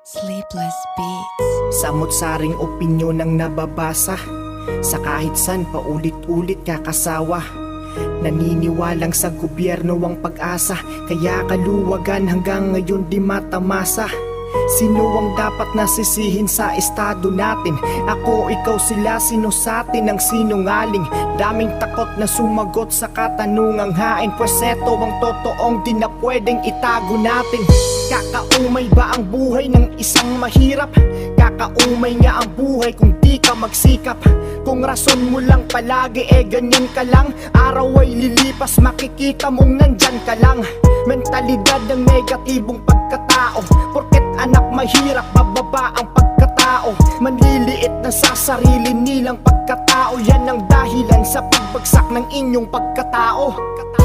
Sleepless Beats. Samot-saring opinyon ang nababasa, sa kahit san paulit-ulit kakasawa. Naniniwalang sa gobyerno ang pag-asa, kaya kaluwagan hanggang ngayon di matamasa. Sino ang dapat nasisihin sa estado natin? Ako, ikaw, sila, sino sa atin ang sinungaling? Daming takot na sumagot sa katanungang hain, pues eto ang totoong di na pwedeng itago natin. Kakaumay ba ang buhay ng isang mahirap? Kakaumay nga ang buhay kung di ka magsikap. Kung rason mo lang palagi ganyan ka lang, araw ay lilipas makikita mong nandyan ka lang. Mentalidad ng negatibong pagkatao, porket anak mahirap bababa ang pagkatao. Manliliit na sa sarili nilang pagkatao, yan ang dahilan sa pagbagsak ng inyong pagkatao.